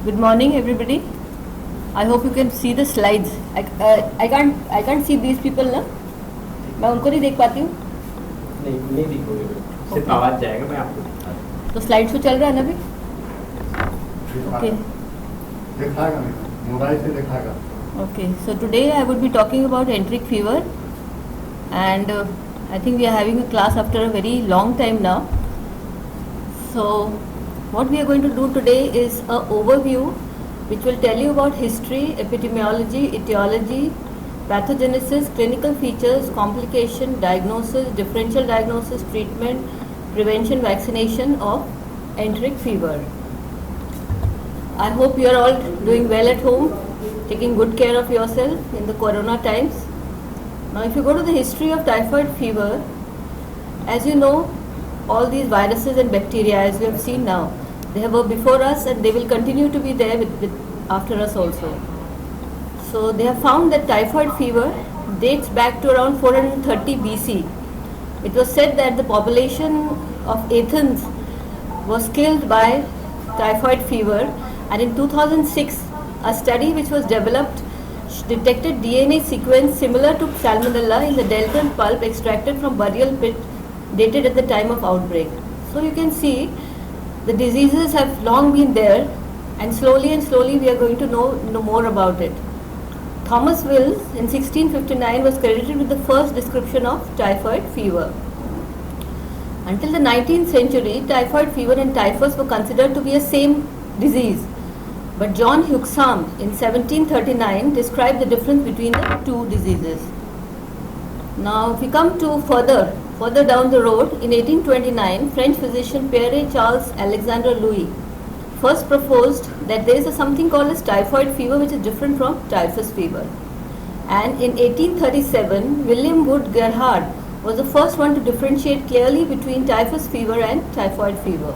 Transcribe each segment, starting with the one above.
Good morning, everybody. I hope you can see the slides. I can't see these people ना. मैं उनको नहीं देख पाती हूँ. नहीं दिखोगे, सिर्फ आवाज जाएगा, मैं आपको दिखा दूँ. तो स्लाइड शो चल रहा है ना अभी? Okay. दिखाएगा नहीं, मोबाइल से दिखाएगा. Okay. So today I would be talking about enteric fever, and I think we are having a class after a very long time now. So what we are going to do today is a overview which will tell you about history, epidemiology, etiology, pathogenesis, clinical features, complication, diagnosis, differential diagnosis, treatment, prevention, vaccination of enteric fever. I hope you are all doing well at home, taking good care of yourself in the corona times. Now if you go to the history of typhoid fever, as you know, all these viruses and bacteria, as we have seen now, they were before us and they will continue to be there after us also. So they have found that typhoid fever dates back to around 430 BC. It was said that the population of Athens was killed by typhoid fever, and in 2006 a study which was developed detected DNA sequence similar to Salmonella in the delton pulp extracted from burial pit dated at the time of outbreak. So you can see the diseases have long been there, and slowly we are going to know more about it. Thomas Wills in 1659 was credited with the first description of typhoid fever. Until the 19th century, typhoid fever and typhus were considered to be a same disease. But John Huxham in 1739 described the difference between the two diseases. Now if we come to further down the road, in 1829, French physician Pierre Charles Alexander Louis first proposed that there is something called as typhoid fever which is different from typhus fever. And in 1837, William Wood Gerhard was the first one to differentiate clearly between typhus fever and typhoid fever.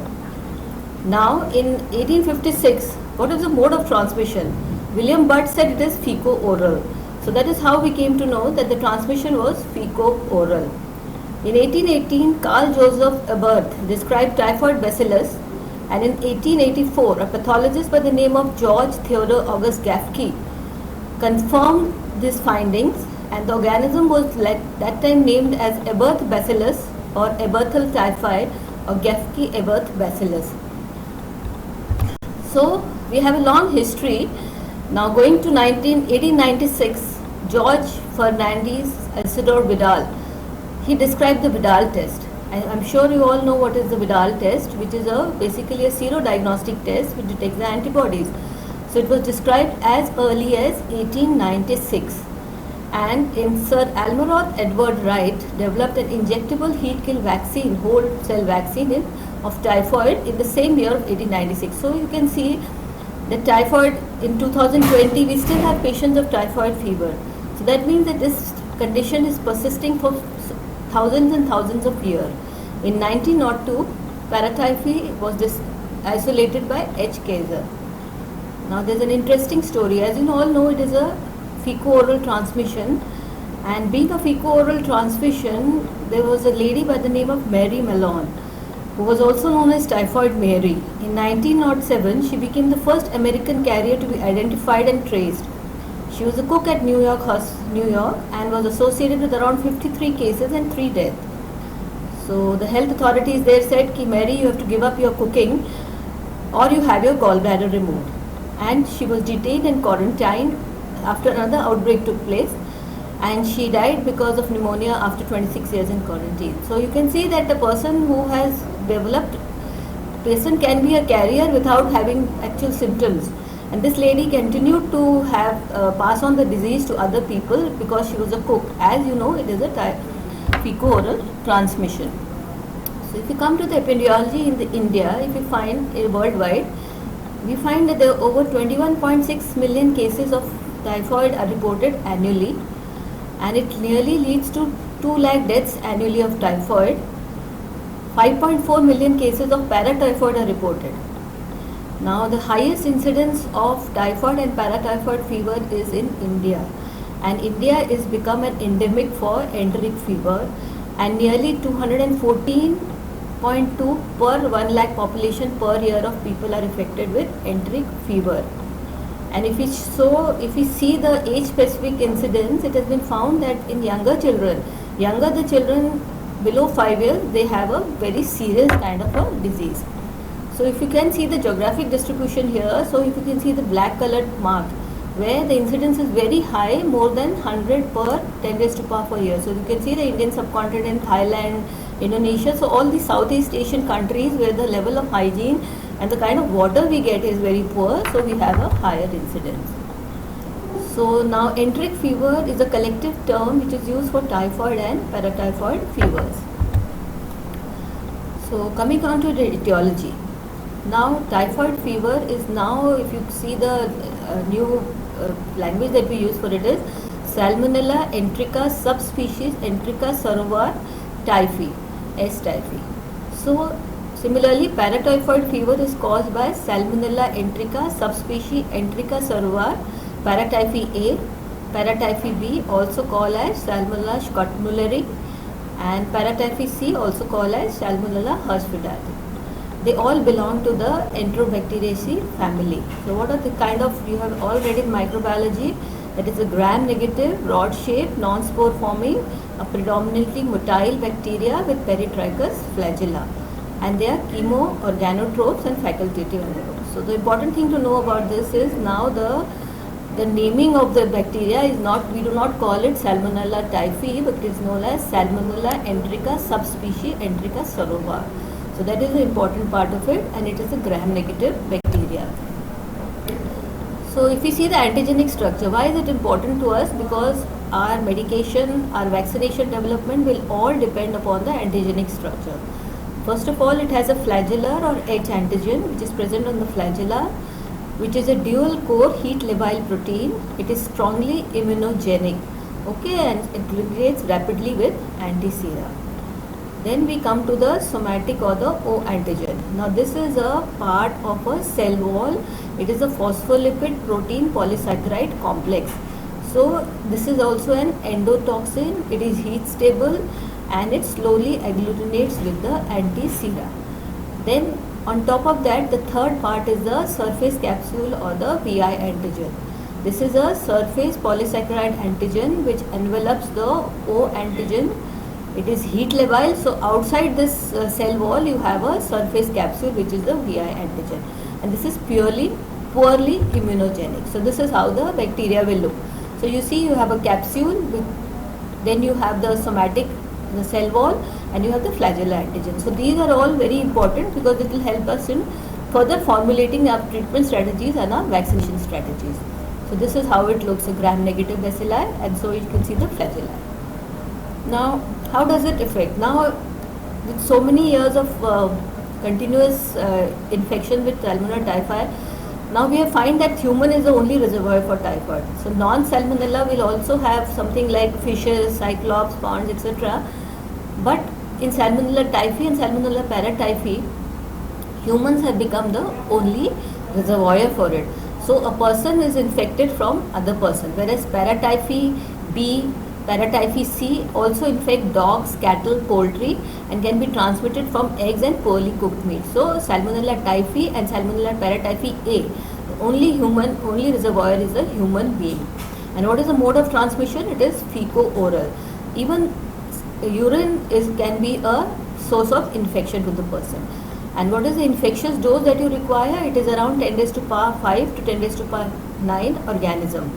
Now in 1856, what is the mode of transmission? William Budd said it is feco-oral. So that is how we came to know that the transmission was feco-oral. In 1818, Carl Joseph Ebert described typhoid bacillus, and in 1884, a pathologist by the name of George Theodore August Gaffkey confirmed these findings, and the organism was that time named as Ebert bacillus or Eberthal typhi or Gaffkey-Ebert bacillus. So we have a long history. Now going to 1896, George Fernandez Isidore Vidal, he described the Vidal test. I'm sure you all know what is the Vidal test, which is basically a serodiagnostic test which detects the antibodies. So it was described as early as 1896. And in Sir Almroth Edward Wright developed an injectable heat kill vaccine, whole cell vaccine of typhoid in the same year of 1896. So you can see that typhoid in 2020 we still have patients of typhoid fever. So that means that this condition is persisting for thousands and thousands of years. In 1902, paratyphi was isolated by H. Kaiser. Now there is an interesting story. As you all know, it is a feco-oral transmission, and being a feco-oral transmission, there was a lady by the name of Mary Malone, who was also known as Typhoid Mary. In 1907, she became the first American carrier to be identified and traced. She was a cook at New York and was associated with around 53 cases and 3 deaths. So the health authorities there said, "Ki Mary, you have to give up your cooking or you have your gallbladder removed." And she was detained and quarantined after another outbreak took place, and she died because of pneumonia after 26 years in quarantine. So you can see that the person who has developed, person can be a carrier without having actual symptoms. And this lady continued to have pass on the disease to other people because she was a cook. As you know, it is a feco-oral transmission. So if you come to the epidemiology in India, if you find worldwide, we find that there are over 21.6 million cases of typhoid are reported annually, and it nearly leads to 2 lakh deaths annually of typhoid. 5.4 million cases of paratyphoid are reported. Now the highest incidence of typhoid and paratyphoid fever is in India, and India is become an endemic for enteric fever, and nearly 214 6.2 per 1 lakh population per year of people are affected with enteric fever. And if we see the age specific incidence, it has been found that in younger the children below 5 years, they have a very serious kind of a disease. So if you can see the geographic distribution here, so if you can see the black colored mark, where the incidence is very high, more than 100 per 10 raised to power per year. So you can see the Indian subcontinent, Thailand, Indonesia, so all the Southeast Asian countries where the level of hygiene and the kind of water we get is very poor, so we have a higher incidence. So now enteric fever is a collective term which is used for typhoid and paratyphoid fevers. So coming on to the etiology. Now typhoid fever is now, if you see the new language that we use for it is Salmonella enterica subspecies enterica sarovar typhi, S. typhi. So similarly, paratyphoid fever is caused by Salmonella enterica subspecies enterica sarovar paratyphi A, paratyphi B, also called as Salmonella schott-mulleri, and paratyphi C, also called as Salmonella hershfidae. They all belong to the Enterobacteriaceae family. So what are the kind of, you have all read in microbiology, that is a gram-negative, rod-shaped, non-spore forming, a predominantly motile bacteria with peritrichous flagella. And they are chemo-organotropes and facultative anaerobes. So the important thing to know about this is now the naming of the bacteria is not, we do not call it Salmonella typhi, but it is known as Salmonella enterica subspecies enterica sarovar. So that is the important part of it, and it is a gram-negative bacteria. So if we see the antigenic structure, why is it important to us? Because our medication, our vaccination development will all depend upon the antigenic structure. First of all, it has a flagellar or H antigen which is present on the flagella, which is a dual core heat labile protein. It is strongly immunogenic, okay, and it aggregates rapidly with antisera. Then we come to the somatic or the O antigen. Now this is a part of a cell wall. It is a phospholipid protein polysaccharide complex. So this is also an endotoxin. It is heat stable and it slowly agglutinates with the antisera. Then on top of that, the third part is the surface capsule or the VI antigen. This is a surface polysaccharide antigen which envelops the O antigen. It is heat labile, so outside this cell wall you have a surface capsule which is the VI antigen, and this is poorly immunogenic. So this is how the bacteria will look. So you see you have a capsule, then you have the somatic, the cell wall, and you have the flagellar antigen. So these are all very important because it will help us in further formulating our treatment strategies and our vaccination strategies. So this is how it looks, a gram-negative bacilli, and so you can see the flagella. Now, how does it affect? Now, with so many years of continuous infection with Salmonella typhi, now we have find that human is the only reservoir for typhoid. So non-Salmonella will also have something like fishes, cyclops, ponds, etc. But in Salmonella typhi and Salmonella paratyphi, humans have become the only reservoir for it. So a person is infected from other person, whereas paratyphi B, paratyphi C also infect dogs, cattle, poultry, and can be transmitted from eggs and poorly cooked meat. So Salmonella typhi and Salmonella paratyphi A, the only reservoir is a human being. And what is the mode of transmission? It is feco-oral. Even urine can be a source of infection to the person. And what is the infectious dose that you require? It is around 10 raised to power 5 to 10 raised to power 9 organism.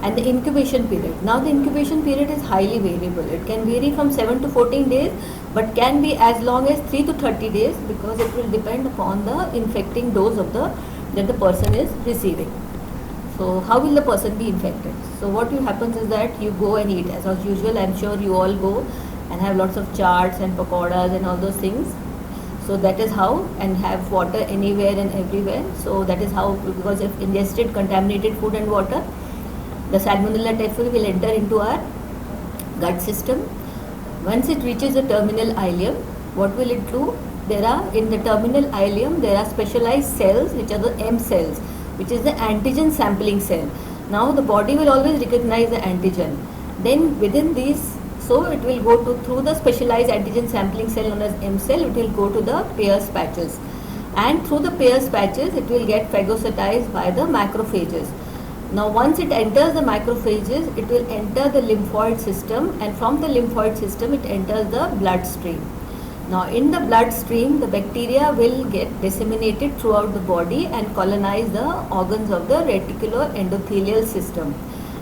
And the incubation period. Now the incubation period is highly variable. It can vary from 7 to 14 days, but can be as long as 3 to 30 days because it will depend upon the infecting dose of that the person is receiving. So how will the person be infected? So what happens is that you go and eat. As usual, I'm sure you all go and have lots of chaats and pakoras and all those things. So that is how, and have water anywhere and everywhere. So that is how, because if ingested contaminated food and water, the Salmonella typhi will enter into our gut system. Once it reaches the terminal ileum, what will it do? In the terminal ileum, there are specialized cells which are the M cells, which is the antigen sampling cell. Now the body will always recognize the antigen. Then within these So it will go to through the specialized antigen sampling cell known as M cell. It will go to the Peyer's patches, and through the Peyer's patches it will get phagocytized by the macrophages. Now once it enters the macrophages, it will enter the lymphoid system, and from the lymphoid system it enters the bloodstream. Now in the bloodstream, the bacteria will get disseminated throughout the body and colonize the organs of the reticuloendothelial system.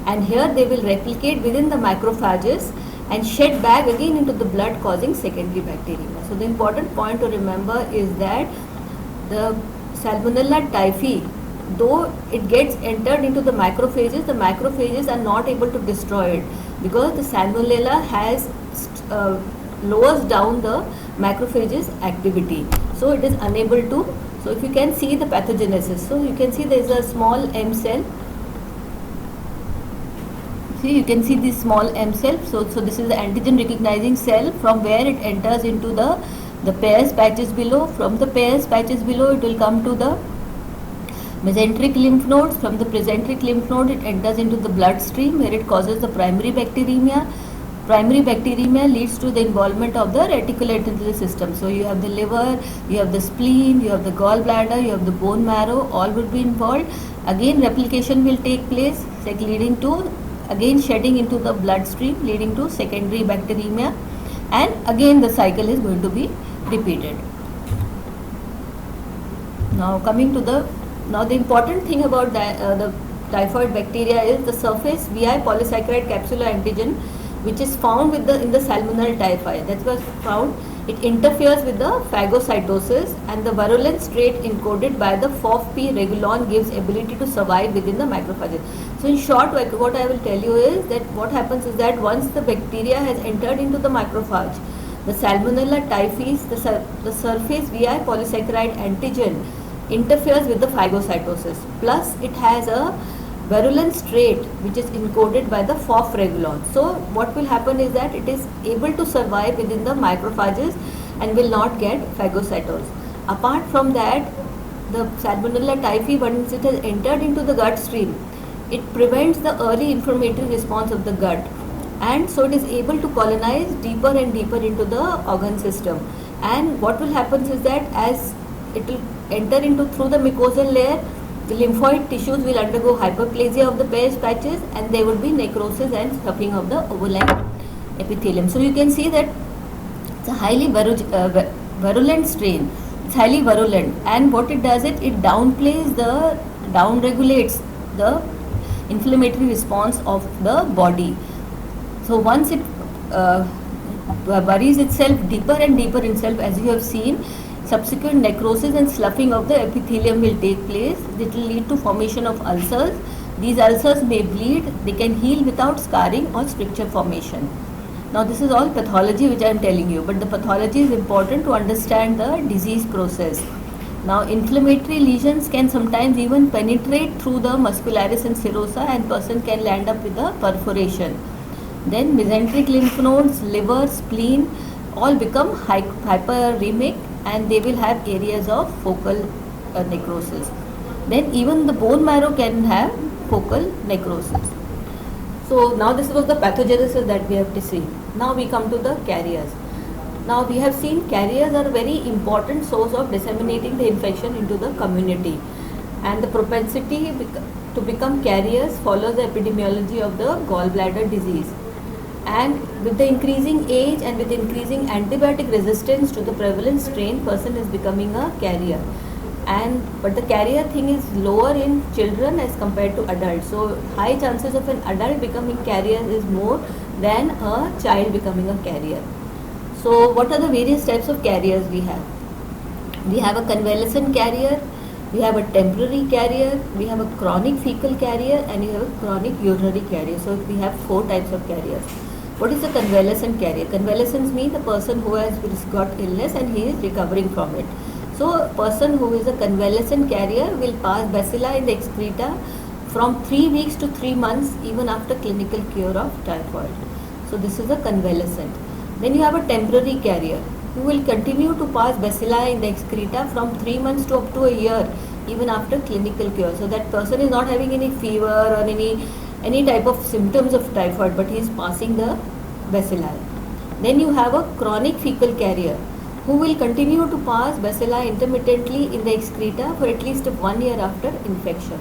And here they will replicate within the macrophages and shed back again into the blood, causing secondary bacteremia. So the important point to remember is that the Salmonella typhi, though it gets entered into the macrophages are not able to destroy it, because the Salmonella has lowers down the macrophages activity, so it is unable to. So if you can see the pathogenesis, so you can see there is a small M cell. See, you can see this small M cell. So this is the antigen recognizing cell from where it enters into the Peyer's patches below. From the Peyer's patches below, it will come to the mesenteric lymph nodes. From the mesenteric lymph node, it enters into the bloodstream where it causes the primary bacteremia. Primary bacteremia leads to the involvement of the reticuloendothelial system. So you have the liver, you have the spleen, you have the gallbladder, you have the bone marrow, all would be involved. Again replication will take place, like leading to again shedding into the bloodstream, leading to secondary bacteremia, and again the cycle is going to be repeated. Now coming to the important thing about the typhoid bacteria is the surface VI polysaccharide capsular antigen, which is found in the Salmonella typhi. That was found. It interferes with the phagocytosis, and the virulence trait encoded by the FOFP regulon gives ability to survive within the macrophages. So in short, what I will tell you is that what happens is that once the bacteria has entered into the macrophage, the Salmonella typhi, the surface VI polysaccharide antigen interferes with the phagocytosis. Plus it has a virulence trait which is encoded by the FOF regulon. So what will happen is that it is able to survive within the macrophages and will not get phagocytosed. Apart from that, the Salmonella typhi, once it has entered into the gut stream, it prevents the early inflammatory response of the gut, and so it is able to colonize deeper and deeper into the organ system. And what will happen is that as it will enter into through the mucosal layer, the lymphoid tissues will undergo hyperplasia of the Peyer's patches, and there would be necrosis and scuffing of the overlying epithelium. So you can see that it's a highly virulent strain. It's highly virulent, and what it does it downregulates the inflammatory response of the body. So once it buries itself deeper and deeper in itself, as you have seen, subsequent necrosis and sloughing of the epithelium will take place. It will lead to formation of ulcers. These ulcers may bleed. They can heal without scarring or stricture formation. Now this is all pathology which I am telling you, but the pathology is important to understand the disease process. Now inflammatory lesions can sometimes even penetrate through the muscularis and serosa, and person can land up with a perforation. Then mesenteric lymph nodes, liver, spleen all become hyperemic, and they will have areas of focal necrosis. Then even the bone marrow can have focal necrosis. So now this was the pathogenesis that we have to see. Now we come to the carriers. Now we have seen carriers are a very important source of disseminating the infection into the community, and the propensity to become carriers follows the epidemiology of the gallbladder disease. And with the increasing age and with increasing antibiotic resistance to the prevalent strain, person is becoming a carrier. But the carrier thing is lower in children as compared to adults. So high chances of an adult becoming carrier is more than a child becoming a carrier. So what are the various types of carriers we have? We have a convalescent carrier, we have a temporary carrier, we have a chronic fecal carrier, and we have a chronic urinary carrier. So we have 4 types of carriers. What is a convalescent carrier? Convalescence means the person who has got illness and he is recovering from it. So a person who is a convalescent carrier will pass bacilli in the excreta from 3 weeks to 3 months even after clinical cure of typhoid. So this is a convalescent. Then you have a temporary carrier who will continue to pass bacilli in the excreta from 3 months to up to a year even after clinical cure. So that person is not having any fever or any type of symptoms of typhoid, but he is passing the bacilli. Then you have a chronic fecal carrier who will continue to pass bacilli intermittently in the excreta for at least 1 year after infection.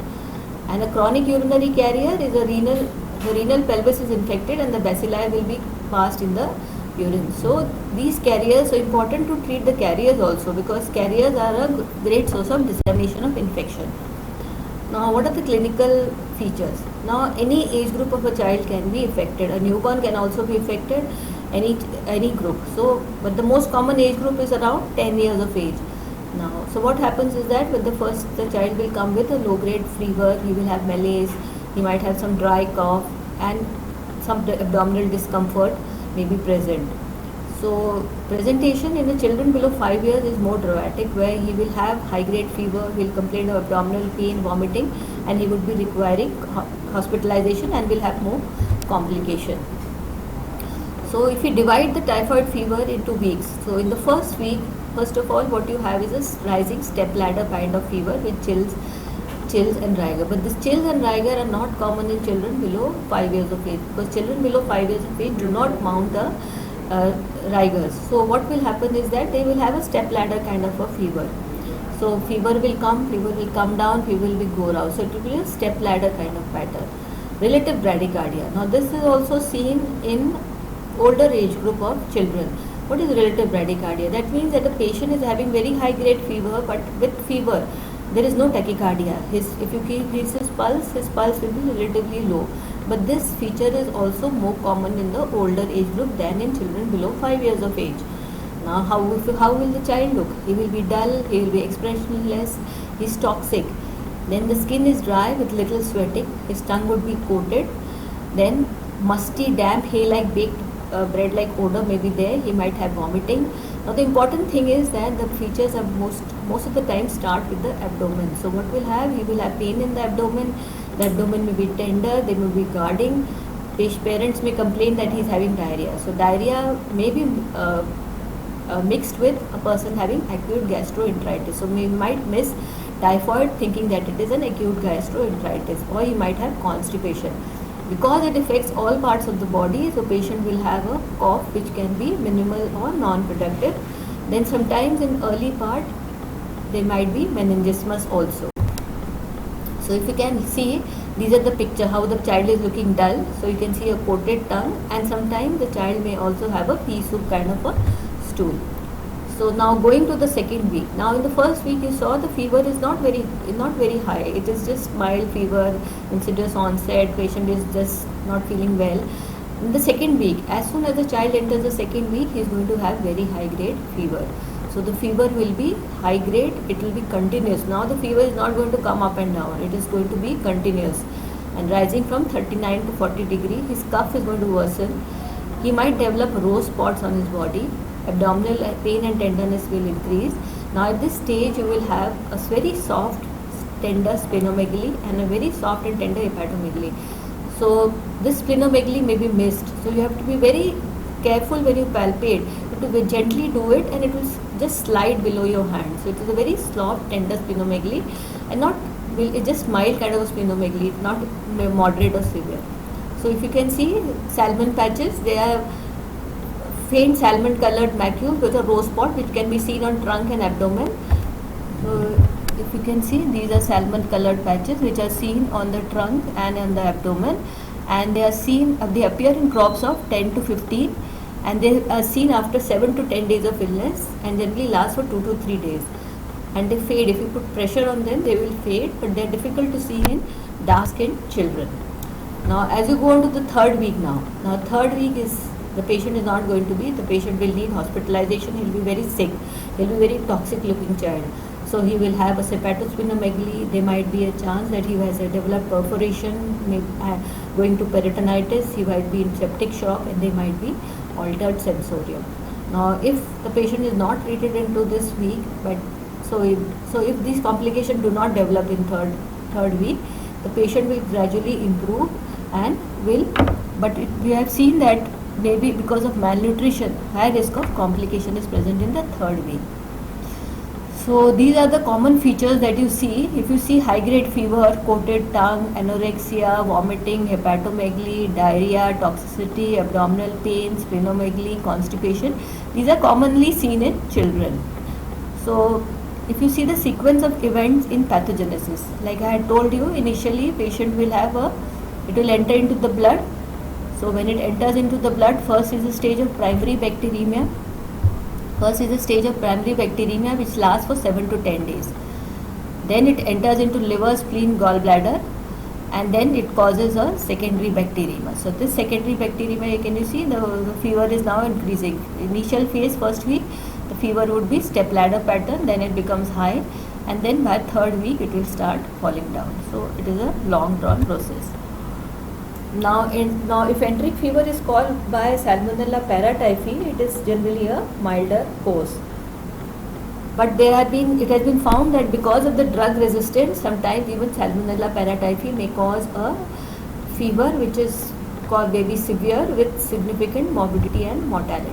And a chronic urinary carrier is the renal pelvis is infected and the bacilli will be passed in the urine. So these carriers, so important to treat the carriers also, because carriers are a great source of dissemination of infection. Now what are the clinical features? Now any age group of a child can be affected. A newborn can also be affected, any group. So but the most common age group is around 10 years of age. Now, so what happens is that the child will come with a low grade fever, he will have malaise, he might have some dry cough and some abdominal discomfort may be present. So presentation in the children below 5 years is more dramatic, where he will have high grade fever, he will complain of abdominal pain, vomiting, and he would be requiring hospitalization and will have more complication. So if you divide the typhoid fever into weeks, so in the first week, first of all, what you have is a rising step ladder kind of fever with chills and rigor. But this chills and rigor are not common in children below 5 years of age, because children below 5 years of age do not mount the rigors. So what will happen is that they will have a step ladder kind of a fever. So fever will come down, fever will go out. So it will be a step ladder kind of pattern. Relative bradycardia. Now this is also seen in older age group of children. What is relative bradycardia? That means that the patient is having very high grade fever, but with fever there is no tachycardia. If you keep his pulse will be relatively low. But this feature is also more common in the older age group than in children below 5 years of age. Now how will the child look? He will be dull, he will be expressionless, he is toxic. Then the skin is dry with little sweating, his tongue would be coated. Then musty, damp, hay-like baked bread-like odor may be there. He might have vomiting. Now the important thing is that the features are most of the time start with the abdomen. So what will have? He will have pain in the abdomen. The abdomen may be tender. They may be guarding. Parents may complain that he is having diarrhea. So diarrhea may be mixed with a person having acute gastroenteritis. So we might miss typhoid thinking that it is an acute gastroenteritis, or he might have constipation. Because it affects all parts of the body, so patient will have a cough which can be minimal or non-productive. Then sometimes in early part, there might be meningismus also. So if you can see, these are the picture how the child is looking dull. So you can see a coated tongue, and sometimes the child may also have a pea soup kind of a stool. So now going to the second week. Now in the first week you saw the fever is not very high. It is just mild fever, insidious onset, patient is just not feeling well. In the second week, as soon as the child enters the second week, he is going to have very high grade fever. So the fever will be high grade, it will be continuous. Now the fever is not going to come up and down, it is going to be continuous and rising from 39 to 40 degree. His cough is going to worsen. He might develop rose spots on his body. Abdominal pain and tenderness will increase. Now at this stage you will have a very soft, tender splenomegaly and a very soft and tender hepatomegaly. So this splenomegaly may be missed. So you have to be very careful when you palpate. You have to gently do it, and it will just slide below your hand. So it is a very soft, tender splenomegaly, and it's just mild kind of a splenomegaly. It's not moderate or severe. So if you can see salmon patches, they are faint salmon colored macules with a rose spot which can be seen on trunk and abdomen. So if you can see, these are salmon colored patches which are seen on the trunk and on the abdomen, and they appear in crops of 10 to 15, and they are seen after 7 to 10 days of illness and generally last for 2 to 3 days, and they fade. If you put pressure on them, they will fade, but they are difficult to see in dark skinned children. Now as you go on to the third week, now third week is the patient will need hospitalization. He will be very sick, he will be very toxic looking child. So he will have a hepatosplenomegaly. There might be a chance that he has a developed perforation, going to peritonitis, he might be in septic shock, and there might be altered sensorium. Now if the patient is not treated into this week, but so if these complications do not develop in third week, the patient will gradually improve and we have seen that maybe because of malnutrition, high risk of complication is present in the third week. So these are the common features that you see. If you see high grade fever, coated tongue, anorexia, vomiting, hepatomegaly, diarrhea, toxicity, abdominal pain, splenomegaly, constipation, these are commonly seen in children. So if you see the sequence of events in pathogenesis, like I had told you, initially patient will have it will enter into the blood. So when it enters into the blood, first is the stage of primary bacteremia. First is the stage of primary bacteremia, which lasts for 7 to 10 days. Then it enters into liver, spleen, gallbladder, and then it causes a secondary bacteremia. So this secondary bacteremia, can you see the fever is now increasing. Initial phase, first week, the fever would be step ladder pattern, then it becomes high, and then by third week it will start falling down. So it is a long drawn process. Now if enteric fever is caused by Salmonella paratyphi, it is generally a milder course. But it has been found that because of the drug resistance, sometimes even Salmonella paratyphi may cause a fever which is called maybe severe with significant morbidity and mortality.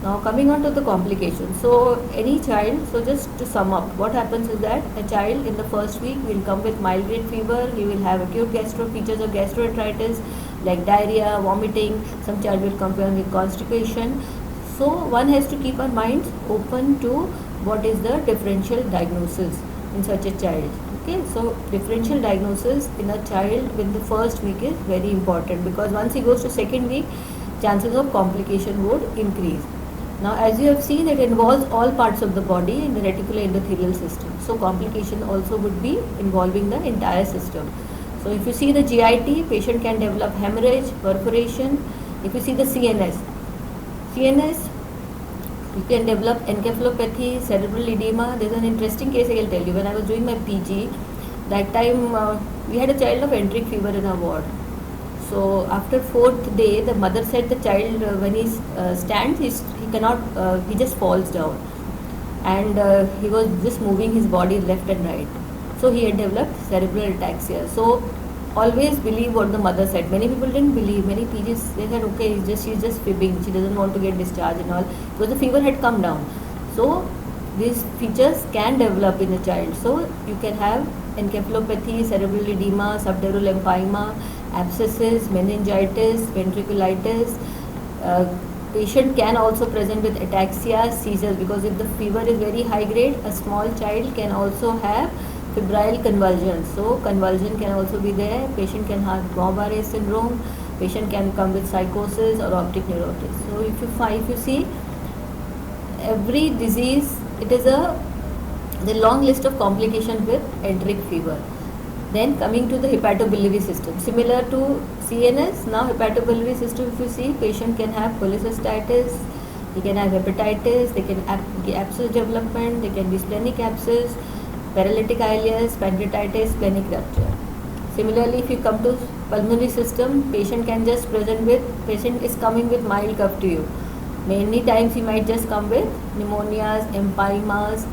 Now coming on to the complications. So any child, so just to sum up, what happens is that a child in the first week will come with mild grade fever, he will have acute features of gastroenteritis like diarrhea, vomiting, some child will come with constipation. So one has to keep our minds open to what is the differential diagnosis in such a child. Okay, so differential diagnosis in a child in the first week is very important, because once he goes to second week, chances of complication would increase. Now as you have seen, it involves all parts of the body in the reticuloendothelial system. So complication also would be involving the entire system. So if you see the GIT, patient can develop hemorrhage, perforation. If you see the CNS, you can develop encephalopathy, cerebral edema. There is an interesting case I will tell you. When I was doing my PG, that time we had a child of enteric fever in our ward. So after fourth day, the mother said the child when he stands, he cannot, he just falls down, and he was just moving his body left and right. So he had developed cerebral ataxia. So always believe what the mother said. Many people didn't believe. Many PGs, they said, okay, she's just fibbing. She doesn't want to get discharged and all, because the fever had come down. So these features can develop in a child. So you can have encephalopathy, cerebral edema, subdural empyema, abscesses, meningitis, ventriculitis. Patient can also present with ataxia, seizures, because if the fever is very high grade, a small child can also have febrile convulsions. So convulsion can also be there. Patient can have Guillain-Barré syndrome. Patient can come with psychosis or optic neuritis. So if you see every disease, it is the long list of complications with enteric fever. Then coming to the hepatobiliary system, similar to CNS, now hepatobiliary system, if you see, patient can have cholecystitis, he can have hepatitis, they can have abscess development, they can be splenic abscess, paralytic ileus, pancreatitis, splenic rupture. Similarly, if you come to pulmonary system, patient can just present with, patient is coming with mild cough to you. Many times he might just come with pneumonias, empyemas,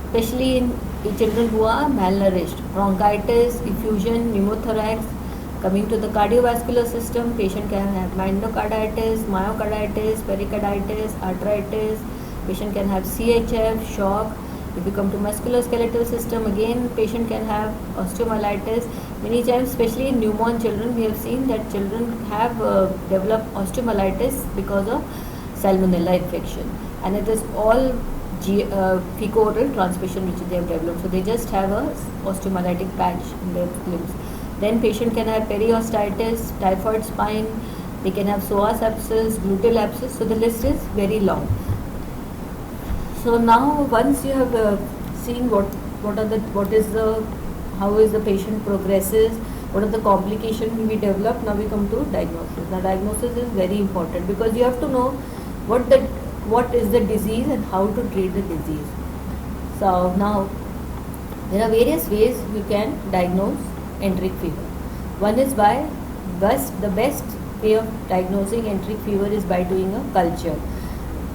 especially in children who are malnourished, bronchitis, effusion, pneumothorax. Coming to the cardiovascular system, patient can have endocarditis, myocarditis, pericarditis, arthritis. Patient can have CHF, shock. If you come to musculoskeletal system, again patient can have osteomyelitis. Many times, especially in newborn children, we have seen that children have developed osteomyelitis because of salmonella infection, and it is all fecal-oral transmission which they have developed. So they just have a osteomyelitic patch in their limbs. Then patient can have periostitis, typhoid spine, they can have psoas abscess, gluteal abscess. So the list is very long. So now once you have seen how is the patient progresses, what are the complications we develop, now we come to diagnosis. Now diagnosis is very important, because you have to know what is the disease and how to treat the disease. So now there are various ways you can diagnose enteric fever. One is by the best way of diagnosing enteric fever is by doing a culture.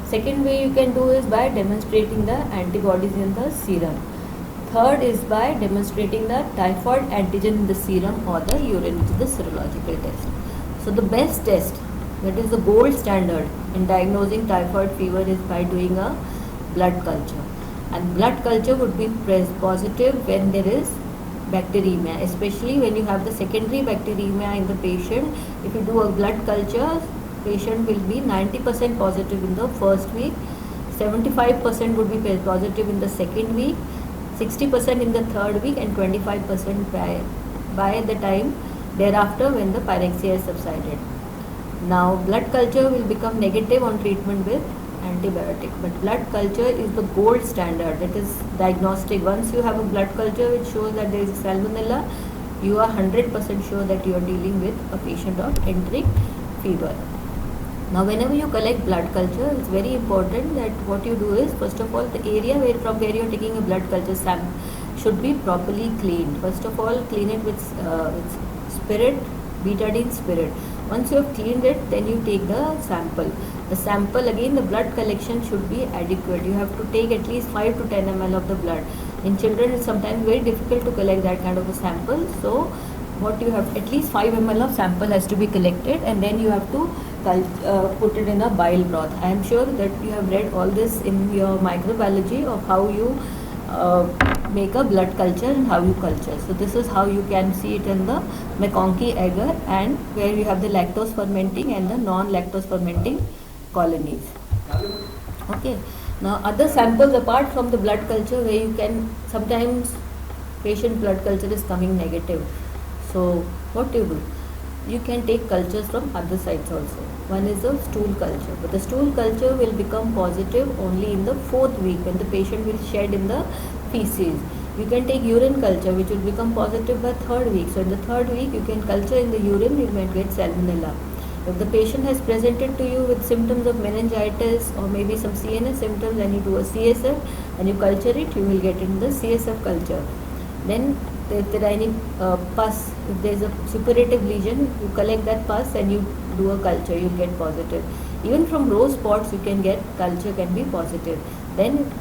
Second way you can do is by demonstrating the antibodies in the serum. Third is by demonstrating the typhoid antigen in the serum or the urine, which is the serological test. So the best test, that is the gold standard in diagnosing typhoid fever, is by doing a blood culture. And blood culture would be positive when there is bacteremia, especially when you have the secondary bacteremia in the patient. If you do a blood culture, patient will be 90% positive in the first week, 75% would be positive in the second week, 60% in the third week, and 25% by the time thereafter when the pyrexia is subsided. Now blood culture will become negative on treatment with antibiotic, but blood culture is the gold standard. It is diagnostic. Once you have a blood culture which shows that there is salmonella, you are 100% sure that you are dealing with a patient of enteric fever. Now whenever you collect blood culture, it's very important that what you do is, first of all, the area from where you are taking a blood culture sample should be properly cleaned. First of all, clean it with spirit, betadine spirit. Once you have cleaned it, then you take the sample. The sample, again, the blood collection should be adequate. You have to take at least 5 to 10 ml of the blood. In children, it's sometimes very difficult to collect that kind of a sample. So what you have, at least 5 ml of sample has to be collected, and then you have to put it in a bile broth. I am sure that you have read all this in your microbiology of how you make a blood culture and how you culture. So this is how you can see it in the McConkey agar, and where you have the lactose fermenting and the non-lactose fermenting colonies. Okay. Now other samples apart from the blood culture, where you can, sometimes patient blood culture is coming negative. So what do? You can take cultures from other sites also. One is the stool culture, but the stool culture will become positive only in the 4th week when the patient will shed in the feces. You can take urine culture, which will become positive by 3rd week. So in the 3rd week, you can culture in the urine, you might get salmonella. If the patient has presented to you with symptoms of meningitis or maybe some CNS symptoms, and you do a CSF and you culture it, you will get in the CSF culture. Then if there are any pus, if there is a suppurative lesion, you collect that pus and you do a culture, you get positive. Even from rose spots, you can get culture, can be positive. Then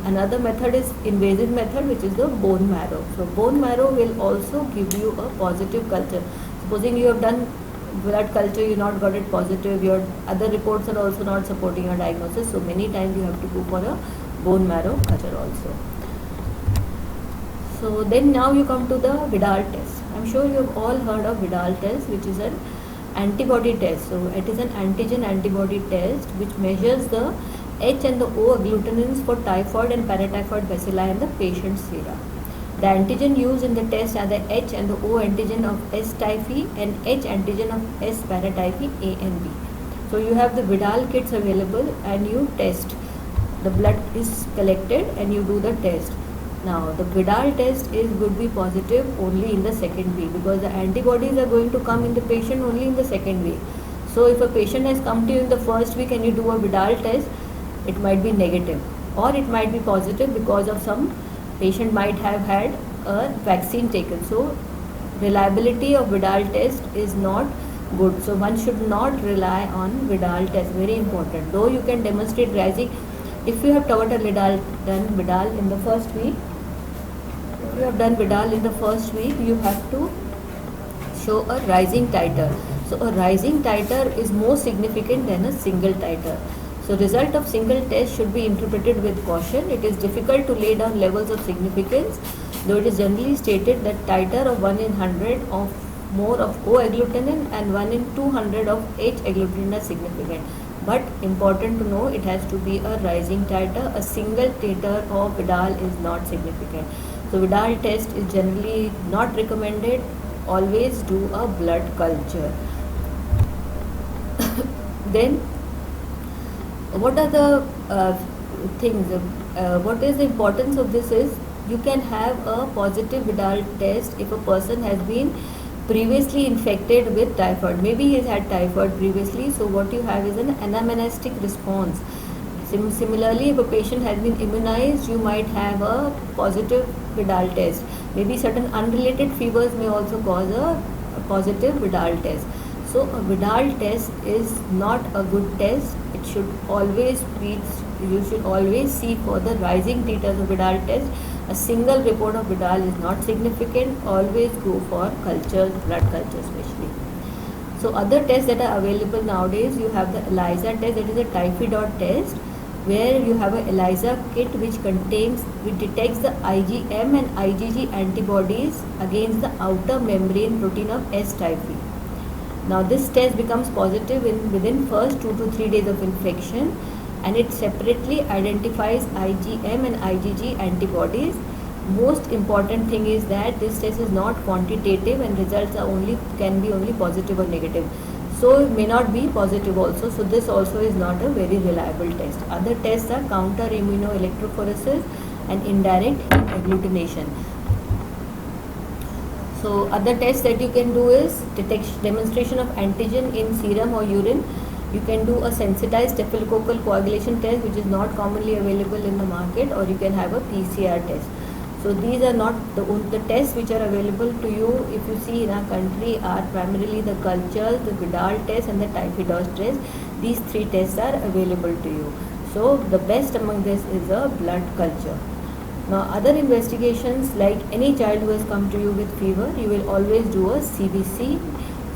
another method is invasive method, which is the bone marrow. So bone marrow will also give you a positive culture. Supposing you have done blood culture, you not got it positive, your other reports are also not supporting your diagnosis, so many times you have to go for a bone marrow culture also. So then now you come to the Vidal test. I'm sure you have all heard of Vidal test, which is an antibody test. So it is an antigen antibody test which measures the H and the O agglutinins for typhoid and paratyphoid bacilli in the patient's sera. The antigen used in the test are the H and the O antigen of S. typhi and H antigen of S. paratyphi A and B. So you have the Vidal kits available and you test. The blood is collected and you do the test. Now the Vidal test would be positive only in the 2nd week, because the antibodies are going to come in the patient only in the 2nd week. So if a patient has come to you in the 1st week and you do a Vidal test, it might be negative or it might be positive because of some patient might have had a vaccine taken. So reliability of Vidal test is not good. So one should not rely on Vidal test, very important. Though you can demonstrate rising, if you have done Vidal in the 1st week, if you have done Vidal in the 1st week, you have to show a rising titer. So a rising titer is more significant than a single titer. So result of single test should be interpreted with caution. It is difficult to lay down levels of significance, though it is generally stated that titer of 1 in 100 of more of O agglutinin and 1 in 200 of H agglutinin are significant. But important to know, it has to be a rising titer. A single titer of Vidal is not significant. So Vidal test is generally not recommended. Always do a blood culture. Then what are the things? What is the importance of this is, you can have a positive Vidal test if a person has been previously infected with typhoid. Maybe he has had typhoid previously, so what you have is an anamnestic response. Similarly, if a patient has been immunized, you might have a positive Vidal test. Maybe certain unrelated fevers may also cause a positive Vidal test. So a Vidal test is not a good test. It should always be, you should always see for the rising titers of Vidal test. A single report of Vidal is not significant. Always go for culture, blood culture especially. So other tests that are available nowadays, you have the ELISA test, that is a typhi dot test. where you have a ELISA kit which detects the IgM and IgG antibodies against the outer membrane protein of S type B. Now this test becomes positive within first 2 to 3 days of infection, and it separately identifies IgM and IgG antibodies. Most important thing is that this test is not quantitative and results can be only positive or negative. So it may not be positive also. So this also is not a very reliable test. Other tests are counter immunoelectrophoresis and indirect agglutination. So other tests that you can do is demonstration of antigen in serum or urine. You can do a sensitized staphylococcal coagulation test, which is not commonly available in the market, or you can have a PCR test. So these are not the tests which are available to you. If you see in our country are primarily the cultures, the Vidal test and the typhidose test. These 3 tests are available to you. So the best among this is a blood culture. Now other investigations, like any child who has come to you with fever, you will always do a CBC.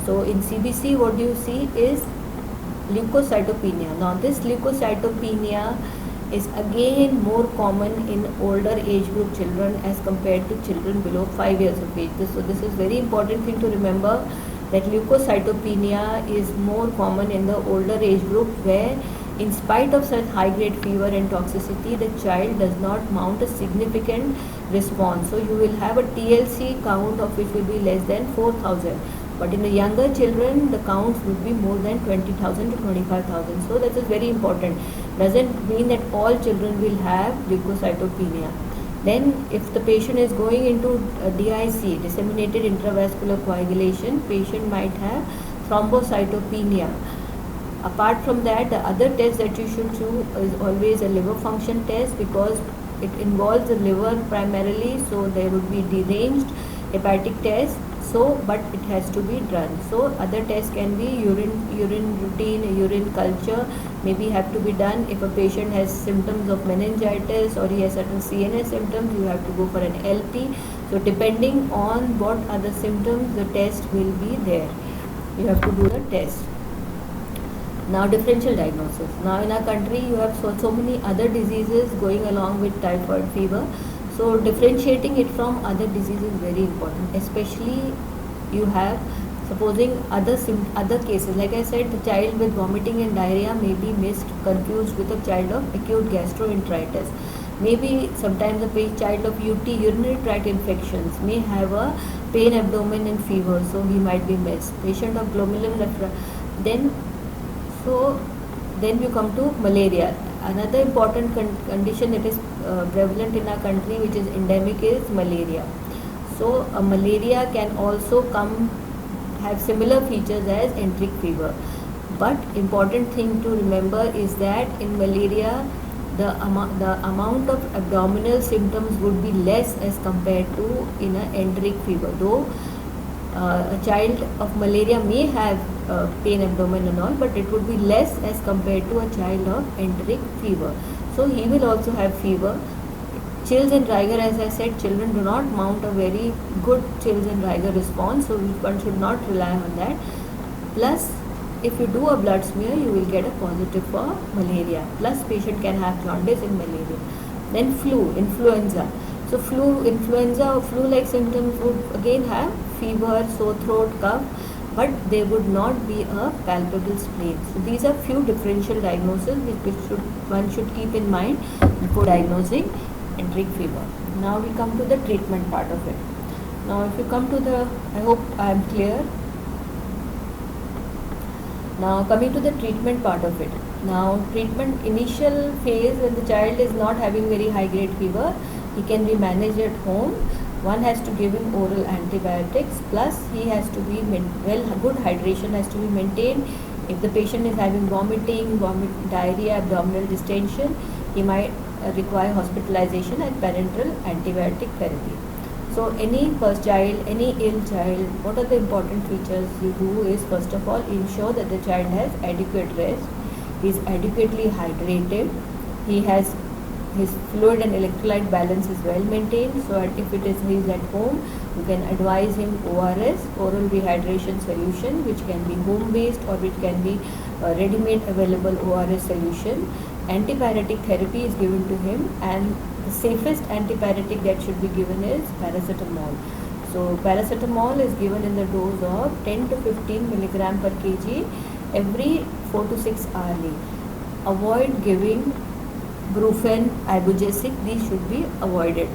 So in CBC what you see is leukocytopenia. Now this leukocytopenia is again more common in older age group children as compared to children below 5 years of age. So this is very important thing to remember, that leukocytopenia is more common in the older age group, where in spite of such high grade fever and toxicity, the child does not mount a significant response. So you will have a TLC count of which will be less than 4,000. But in the younger children, the counts would be more than 20,000 to 25,000. So that is very important. Doesn't mean that all children will have leukocytopenia. Then if the patient is going into DIC, disseminated intravascular coagulation, patient might have thrombocytopenia. Apart from that, the other test that you should do is always a liver function test, because it involves the liver primarily, so there would be deranged hepatic test. So, but it has to be done. So other tests can be urine routine, urine culture maybe have to be done. If a patient has symptoms of meningitis or he has certain CNS symptoms, you have to go for an LP. So depending on what are the symptoms, the test will be there. You have to do the test. Now differential diagnosis. Now in our country you have so many other diseases going along with typhoid fever. So differentiating it from other diseases is very important. Especially you have, supposing other cases, like I said, the child with vomiting and diarrhea may be confused with a child of acute gastroenteritis. Maybe sometimes a child of UT, urinary tract infections, may have a pain, abdomen and fever, so he might be missed. Patient of glomerular nephritis. Then you come to malaria. Another important condition that is prevalent in our country, which is endemic, is malaria. So malaria can also have similar features as enteric fever. But important thing to remember is that in malaria, the amount of abdominal symptoms would be less as compared to in an enteric fever. Though a child of malaria may have pain, abdomen and all, but it would be less as compared to a child of enteric fever. So he will also have fever. Chills and rigor, as I said, children do not mount a very good chills and rigor response, so one should not rely on that. Plus, if you do a blood smear, you will get a positive for malaria. Plus, patient can have jaundice in malaria. Then influenza. So influenza or flu-like symptoms would again have fever, sore throat, cough, but they would not be a palpable spleen. So these are few differential diagnoses which one should keep in mind before diagnosing enteric fever. Now we come to the treatment part of it. Now if you come to I hope I am clear. Now coming to the treatment part of it. Now treatment initial phase, when the child is not having very high grade fever, he can be managed at home. One has to give him oral antibiotics, plus he has to be good hydration has to be maintained. If the patient is having vomiting, diarrhea, abdominal distension, he might require hospitalization and parenteral antibiotic therapy. So any child, any ill child, what are the important features you do is, first of all, ensure that the child has adequate rest, he is adequately hydrated, his fluid and electrolyte balance is well maintained. So if he is at home, you can advise him ORS, oral rehydration solution, which can be home based or which can be ready-made available ORS solution. antipyretic therapy is given to him, and the safest antipyretic that should be given is paracetamol. So paracetamol is given in the dose of 10 to 15 milligram per kg every 4 to 6 hourly. Avoid giving Brufen, ibugesic, these should be avoided,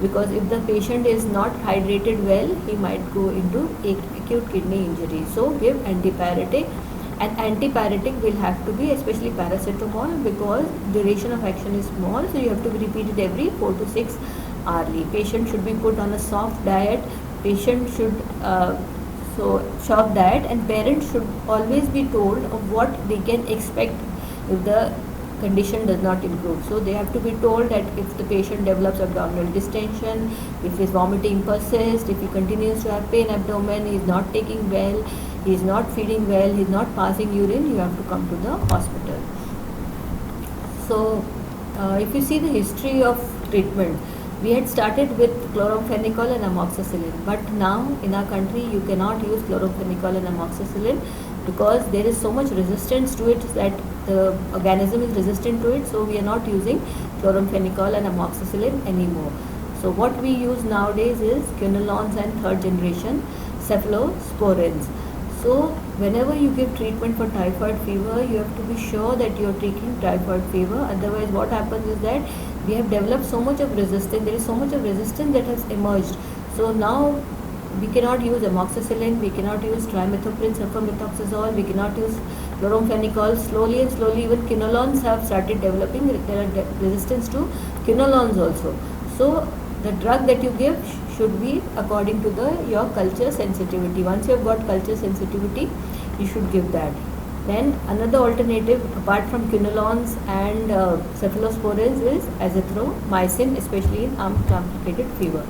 because if the patient is not hydrated well, he might go into acute kidney injury. So give antipyretic, and antipyretic will have to be especially paracetamol, because duration of action is small, so you have to be repeated every 4 to 6 hourly. Patient should be put on a soft diet. Patient should soft diet, and parents should always be told of what they can expect if the condition does not improve. So they have to be told that if the patient develops abdominal distension, if his vomiting persists, if he continues to have pain abdomen, he is not taking well, he is not feeding well, he is not passing urine, you have to come to the hospital. So if you see the history of treatment, we had started with chloramphenicol and amoxicillin, but now in our country you cannot use chloramphenicol and amoxicillin because there is so much resistance to it that the organism is resistant to it, so we are not using chloramphenicol and amoxicillin anymore. So what we use nowadays is quinolones and third generation cephalosporins. So whenever you give treatment for typhoid fever, you have to be sure that you are taking typhoid fever. Otherwise what happens is that we have developed so much of resistance, there is so much of resistance that has emerged. So now we cannot use amoxicillin, we cannot use trimethoprim sulfamethoxazole, we cannot use chloramphenicol. Slowly and slowly even quinolones have started developing, there are resistance to quinolones also. So the drug that you give should be according to your culture sensitivity. Once you have got culture sensitivity, you should give that. Then another alternative apart from quinolones and cephalosporins is azithromycin, especially in uncomplicated fever.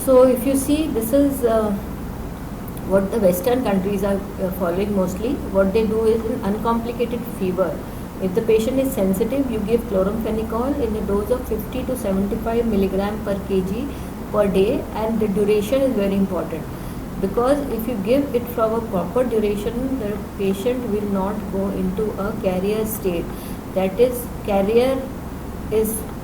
So if you see, this is what the Western countries are following mostly. What they do is in uncomplicated fever, if the patient is sensitive, you give chloramphenicol in a dose of 50 to 75 milligram per kg per day, and the duration is very important, because if you give it from a proper duration, the patient will not go into a carrier state. That is,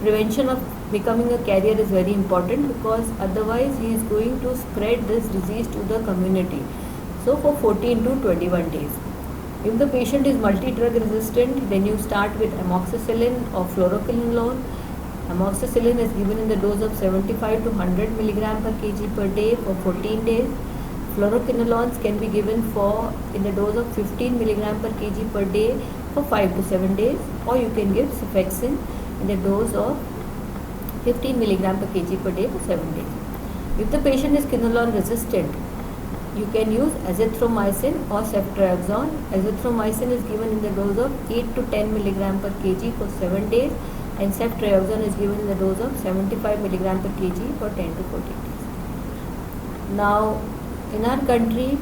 prevention of becoming a carrier is very important, because otherwise he is going to spread this disease to the community. So for 14 to 21 days. If the patient is multi-drug resistant, then you start with amoxicillin or fluoroquinolone. Amoxicillin is given in the dose of 75 to 100 milligram per kg per day for 14 days. Fluoroquinolones can be given in the dose of 15 milligram per kg per day for 5 to 7 days, or you can give cefixime in the dose of 15 milligram per kg per day for 7 days. If the patient is quinolone resistant, you can use azithromycin or ceftriaxone. Azithromycin is given in the dose of 8 to 10 milligram per kg for 7 days, and ceftriaxone is given in the dose of 75 milligram per kg for 10 to 14 days. Now, in our country,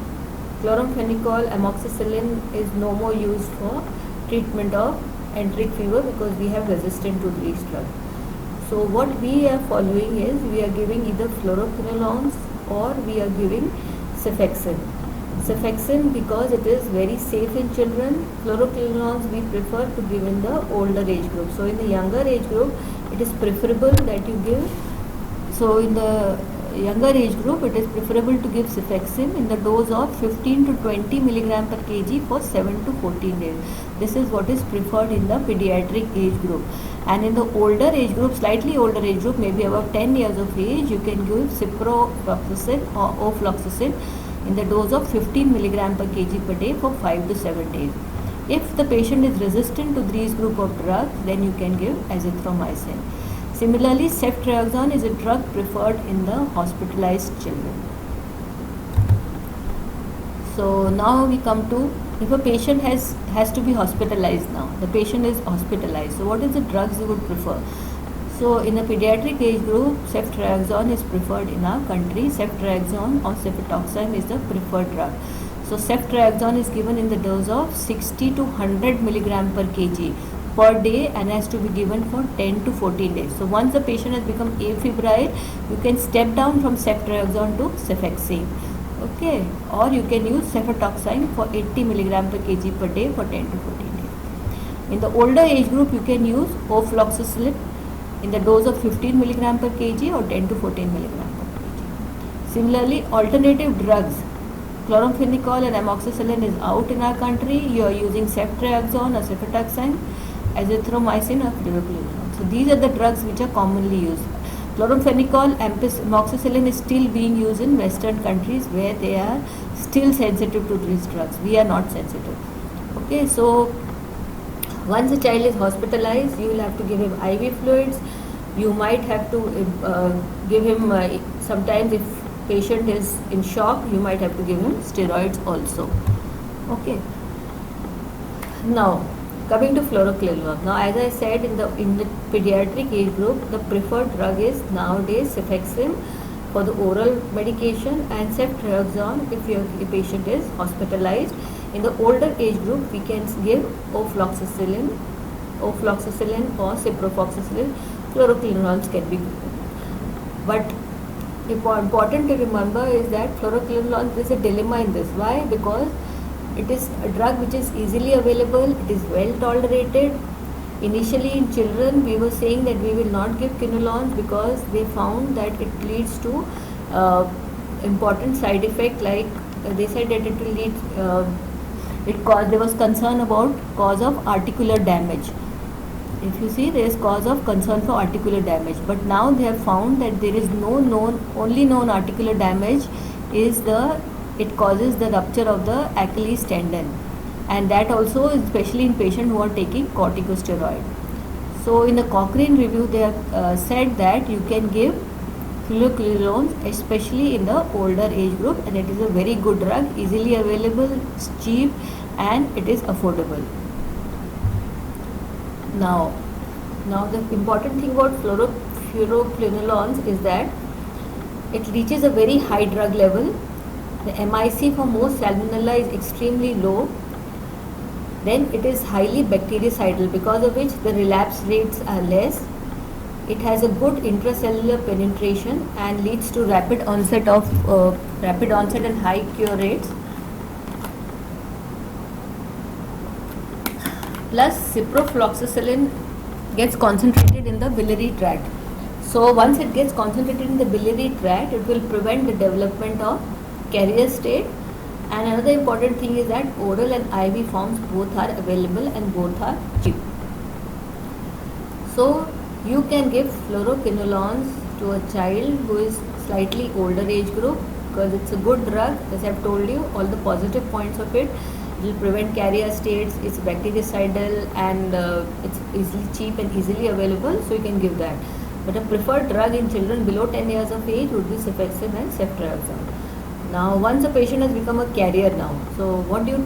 chloramphenicol, amoxicillin is no more used for treatment of enteric fever because we have resistance to these drugs. So what we are following is we are giving either fluoroquinolones or we are giving cefixime. Cefixime, because it is very safe in children. Fluoroquinolones we prefer to give in the older age group. So in the younger age group, it is preferable that you give. So in the younger age group, it is preferable to give cefixime in the dose of 15 to 20 milligram per kg for 7 to 14 days. This is what is preferred in the pediatric age group. And in the older age group, slightly older age group, maybe above 10 years of age, you can give ciprofloxacin or ofloxacin in the dose of 15 milligram per kg per day for 5 to 7 days. If the patient is resistant to these group of drugs, then you can give azithromycin. Similarly, ceftriaxone is a drug preferred in the hospitalized children. So now we come to, if a patient has to be hospitalized now, the patient is hospitalized. So what is the drugs you would prefer? So in a pediatric age group, ceftriaxone is preferred in our country. Ceftriaxone or cefotaxime is the preferred drug. So ceftriaxone is given in the dose of 60 to 100 milligram per kg per day and has to be given for 10 to 14 days. So once the patient has become afebrile, you can step down from ceftriaxone to cefixime. Okay, or you can use cefotaxime for 80 milligram per kg per day for 10 to 14 days. In the older age group, you can use ofloxacillin in the dose of 15 milligram per kg or 10 to 14 milligram per kg. Similarly, alternative drugs, chloramphenicol and amoxicillin is out in our country. You are using ceftriaxone or cefotaxime, azithromycin or fluoroquinolone. So these are the drugs which are commonly used. Chloramphenicol, amoxicillin is still being used in Western countries where they are still sensitive to these drugs. We are not sensitive. Okay, so once a child is hospitalized, you will have to give him IV fluids. You might have to give him, sometimes if patient is in shock, you might have to give him steroids also. Okay. Now, coming to fluoroquinolone. Now, as I said, in the pediatric age group, the preferred drug is nowadays cefixime for the oral medication and ceftriaxone if your patient is hospitalized. In the older age group, we can give ofloxacillin or ciprofloxacillin. Fluoroquinolones can be given. But important to remember is that fluoroquinolone, there is a dilemma in this. Why? Because it is a drug which is easily available, it is well tolerated. Initially in children, we were saying that we will not give quinolones because they found that it leads to important side effect, like they said that it will lead, there was concern about cause of articular damage. If you see, there is cause of concern for articular damage, but now they have found that there is no only known articular damage is it causes the rupture of the Achilles tendon, and that also especially in patients who are taking corticosteroid. So in the Cochrane review, they have said that you can give fluoroquinolones especially in the older age group, and it is a very good drug, easily available, it's cheap, and it is affordable. Now the important thing about fluoroquinolones is that it reaches a very high drug level. The MIC for most salmonella is extremely low. Then it is highly bactericidal, because of which the relapse rates are less. It has a good intracellular penetration and leads to rapid onset and high cure rates. Plus, ciprofloxacillin gets concentrated in the biliary tract. So once it gets concentrated in the biliary tract, it will prevent the development of carrier state. And another important thing is that oral and IV forms both are available and both are cheap. So you can give fluoroquinolones to a child who is slightly older age group, because it's a good drug. As I've told you, all the positive points of it. It will prevent carrier states, it's bactericidal, and it's easily cheap and easily available, so you can give that. But a preferred drug in children below 10 years of age would be cefixime and ceftriaxone. Now, once a patient has become a carrier now, so how do you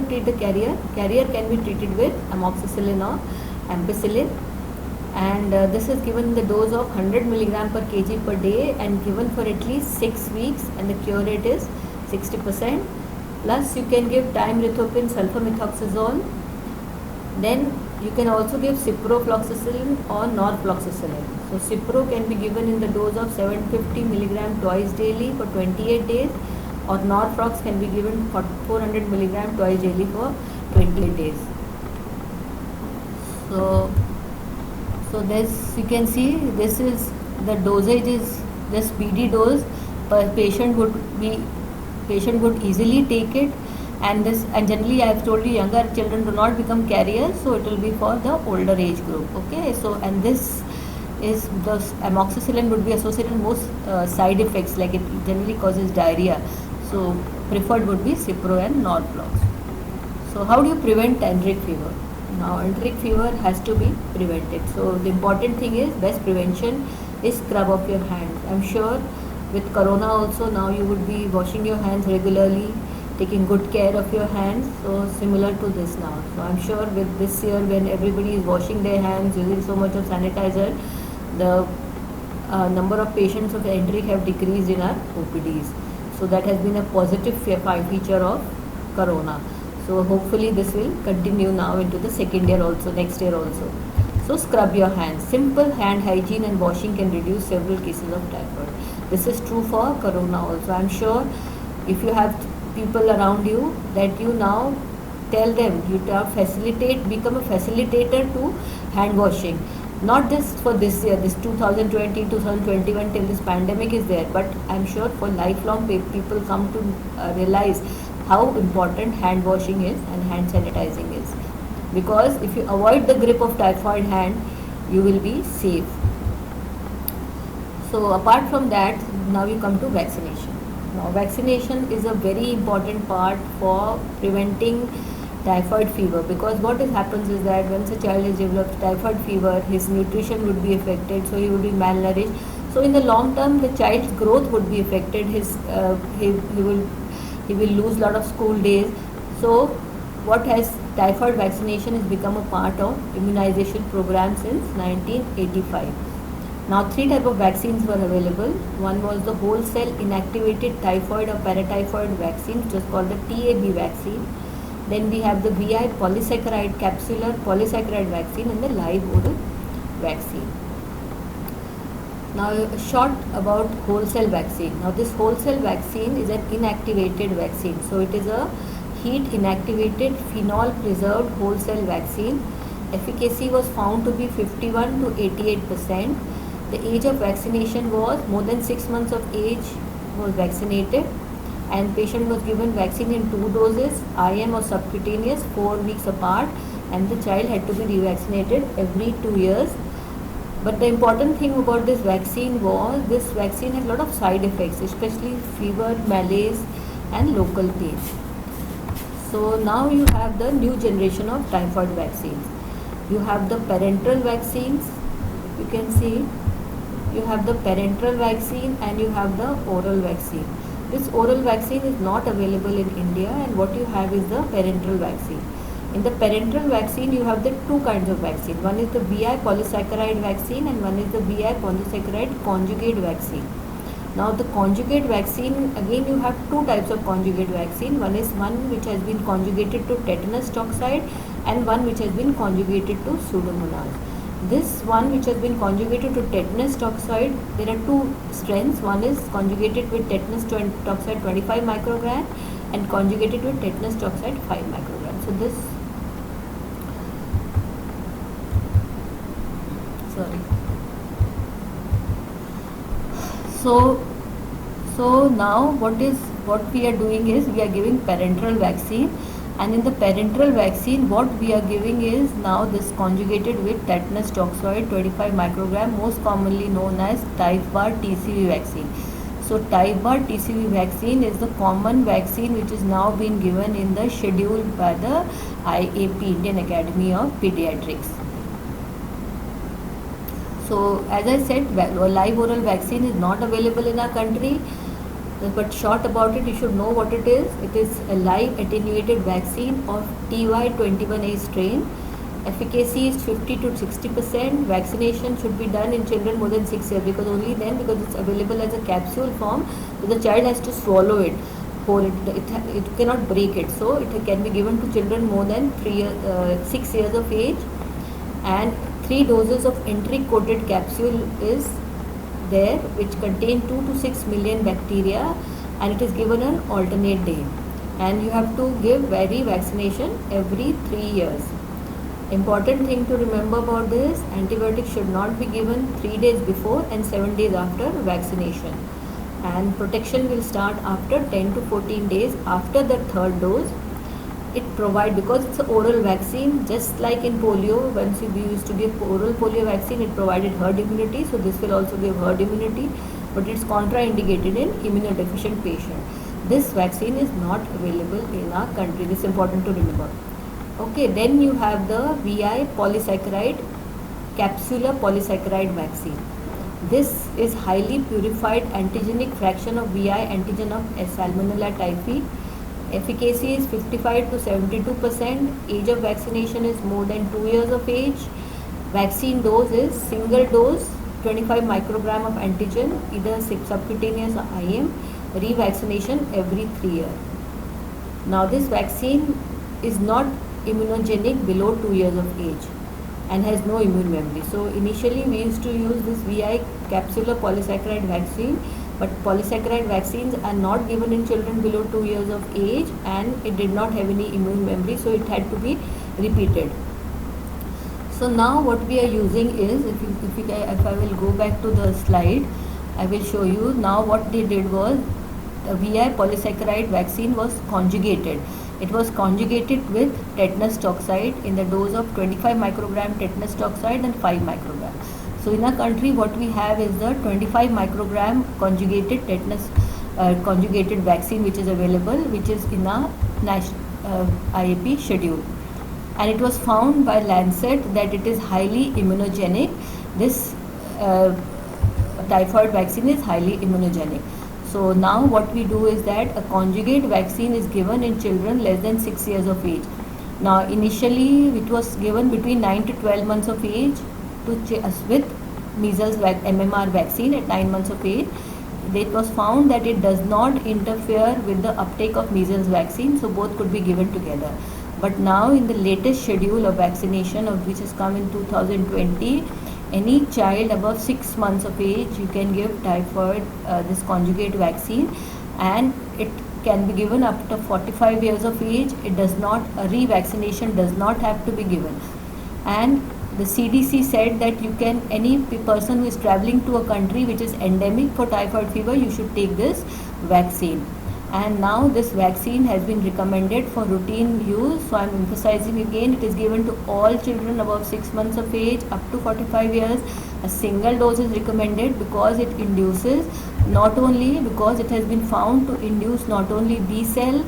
treat the carrier? Carrier can be treated with amoxicillin or ampicillin, and this is given in the dose of 100 milligram per kg per day and given for at least 6 weeks, and the cure rate is 60%. Plus, you can give dimethoprim sulfamethoxazole. Then you can also give ciprofloxacillin or norfloxacillin. So cipro can be given in the dose of 750 milligram twice daily for 28 days, or norflox can be given for 400 milligram twice daily for 28 days. So this, you can see, this is the dosage is this PD dose per patient would easily take it, and generally I have told you younger children do not become carriers, so it will be for the older age group. Okay, so and this is the amoxicillin would be associated with most side effects, like it generally causes diarrhea, so preferred would be cipro and norflox. So how do you prevent enteric fever? Now enteric fever has to be prevented, so the important thing is best prevention is scrub of your hands. I'm sure with corona also now you would be washing your hands regularly, taking good care of your hands, so similar to this now. So I'm sure with this year, when everybody is washing their hands, using so much of sanitizer, the number of patients of enteric have decreased in our OPDs. So that has been a positive feature of corona. So hopefully this will continue now into the second year also, next year also. So scrub your hands. Simple hand hygiene and washing can reduce several cases of typhoid. This is true for corona also. I'm sure if you have people around you, that you now tell them you become a facilitator to hand washing. Not just for this year, this 2020, 2021 till this pandemic is there, but I'm sure for lifelong people come to realize how important hand washing is and hand sanitizing is. Because if you avoid the grip of typhoid hand, you will be safe. So apart from that, now you come to vaccination. Now vaccination is a very important part for preventing typhoid fever, because what happens is that once a child has developed typhoid fever, his nutrition would be affected, so he would be malnourished. So in the long term, the child's growth would be affected. He will lose a lot of school days. So what has typhoid vaccination has become a part of immunization program since 1985. Now 3 types of vaccines were available. One was the whole cell inactivated typhoid or paratyphoid vaccine, which was called the TAB vaccine. Then we have the VI polysaccharide capsular polysaccharide vaccine and the live oral vaccine. Now short about whole cell vaccine. Now this whole cell vaccine is an inactivated vaccine. So it is a heat inactivated phenol preserved whole cell vaccine. Efficacy was found to be 51 to 88%. The age of vaccination was more than 6 months of age was vaccinated, and patient was given vaccine in 2 doses, IM or subcutaneous, 4 weeks apart, and the child had to be revaccinated every 2 years. But the important thing about this vaccine was this vaccine had a lot of side effects, especially fever, malaise and local pain. So now you have the new generation of typhoid vaccines. You have the parenteral vaccines, you can see. You have the parenteral vaccine and you have the oral vaccine. This oral vaccine is not available in India, and what you have is the parenteral vaccine. In the parenteral vaccine, you have the 2 kinds of vaccine. One is the VI polysaccharide vaccine and one is the VI polysaccharide conjugate vaccine. Now the conjugate vaccine, again you have 2 types of conjugate vaccine. One is one which has been conjugated to tetanus toxoid and one which has been conjugated to pseudomonas. This one which has been conjugated to tetanus toxoid, there are 2 strengths. One is conjugated with tetanus toxoid 25 microgram and conjugated with tetanus toxoid 5 microgram. So this, so now what we are doing is we are giving parenteral vaccine, and in the parenteral vaccine what we are giving is now this conjugated with tetanus toxoid 25 microgram, most commonly known as Typvar TCV vaccine. So Typvar TCV vaccine is the common vaccine which is now being given in the schedule by the IAP, Indian Academy of Pediatrics. So as I said, live oral vaccine is not available in our country, but short about it, you should know what it is. It is a live attenuated vaccine of TY21A strain. Efficacy is 50 to 60%. Vaccination should be done in children more than 6 years, because only then, because it's available as a capsule form, so the child has to swallow it whole. It cannot break it. So it can be given to children more than 6 years of age, and 3 doses of enteric coated capsule is there, which contain 2 to 6 million bacteria, and it is given on alternate day, and you have to give vaccination every 3 years. Important thing to remember about this: antibiotics should not be given 3 days before and 7 days after vaccination, and protection will start after 10 to 14 days after the 3rd dose. It provides, because it's an oral vaccine, just like in polio, once we used to give oral polio vaccine, it provided herd immunity, so this will also give herd immunity, but it's contraindicated in immunodeficient patient. This vaccine is not available in our country. This is important to remember. Okay, then you have the VI polysaccharide capsular polysaccharide vaccine. This is highly purified antigenic fraction of VI antigen of Salmonella typhi. Efficacy is 55 to 72%. Age of vaccination is more than 2 years of age. Vaccine dose is single dose 25 microgram of antigen, either subcutaneous or IM. Revaccination every 3 years. Now this vaccine is not immunogenic below 2 years of age and has no immune memory. So initially we used to use this VI capsular polysaccharide vaccine but polysaccharide vaccines are not given in children below 2 years of age, and it did not have any immune memory, so it had to be repeated. So now what we are using is, if I will go back to the slide, I will show you. Now what they did was, the VI polysaccharide vaccine was conjugated. It was conjugated with tetanus toxide in the dose of 25 microgram tetanus toxide and 5 microgram. So in our country what we have is the 25 microgram conjugated tetanus conjugated vaccine, which is available, which is in our national IAP schedule, and it was found by Lancet that it is highly immunogenic. This typhoid vaccine is highly immunogenic. So now what we do is that a conjugate vaccine is given in children less than 6 years of age. Now initially it was given between 9 to 12 months of age with measles MMR vaccine at 9 months of age. It was found that it does not interfere with the uptake of measles vaccine, so both could be given together. But now in the latest schedule of vaccination, of which has come in 2020, any child above 6 months of age, you can give typhoid, this conjugate vaccine, and it can be given up to 45 years of age. It does not, revaccination does not have to be given. And the CDC said that you can, any person who is traveling to a country which is endemic for typhoid fever, you should take this vaccine. And now this vaccine has been recommended for routine use. So I am emphasizing again, it is given to all children above 6 months of age up to 45 years. A single dose is recommended because it induces, not only because it has been found to induce not only B cell,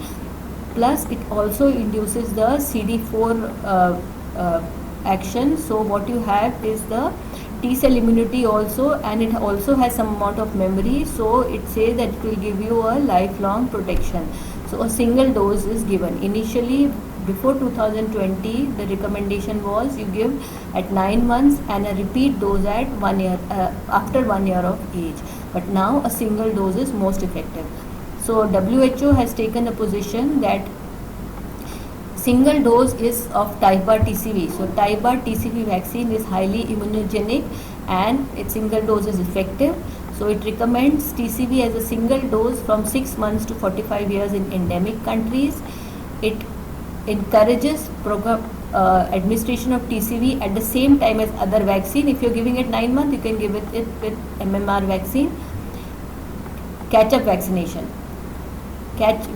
plus it also induces the CD4 action. So what you have is the T cell immunity also, and it also has some amount of memory, so it says that it will give you a lifelong protection. So a single dose is given. Initially before 2020 the recommendation was you give at 9 months and a repeat dose at 1 year, after 1 year of age, but now a single dose is most effective. So WHO has taken a position that single dose is of Type-B TCV. So Type-B TCV vaccine is highly immunogenic and its single dose is effective. So it recommends TCV as a single dose from 6 months to 45 years in endemic countries. It encourages administration of TCV at the same time as other vaccine. If you're giving it 9 months, you can give it with MMR vaccine. Catch-up vaccination.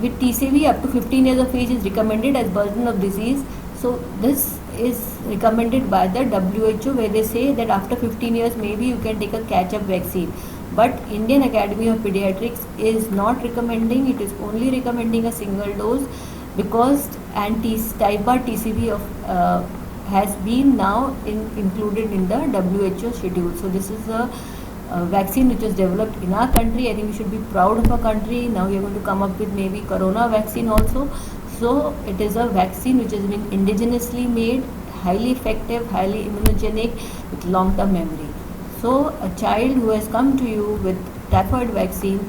With TCV up to 15 years of age is recommended as burden of disease. So this is recommended by the WHO, where they say that after 15 years maybe you can take a catch-up vaccine. But Indian Academy of Pediatrics is not recommending, it is only recommending a single dose, because Type-B TCV has been now included in the WHO schedule. So this is a vaccine which was developed in our country. I think we should be proud of our country. Now we are going to come up with maybe corona vaccine also. So it is a vaccine which has been indigenously made, highly effective, highly immunogenic, with long-term memory. So a child who has come to you with typhoid vaccine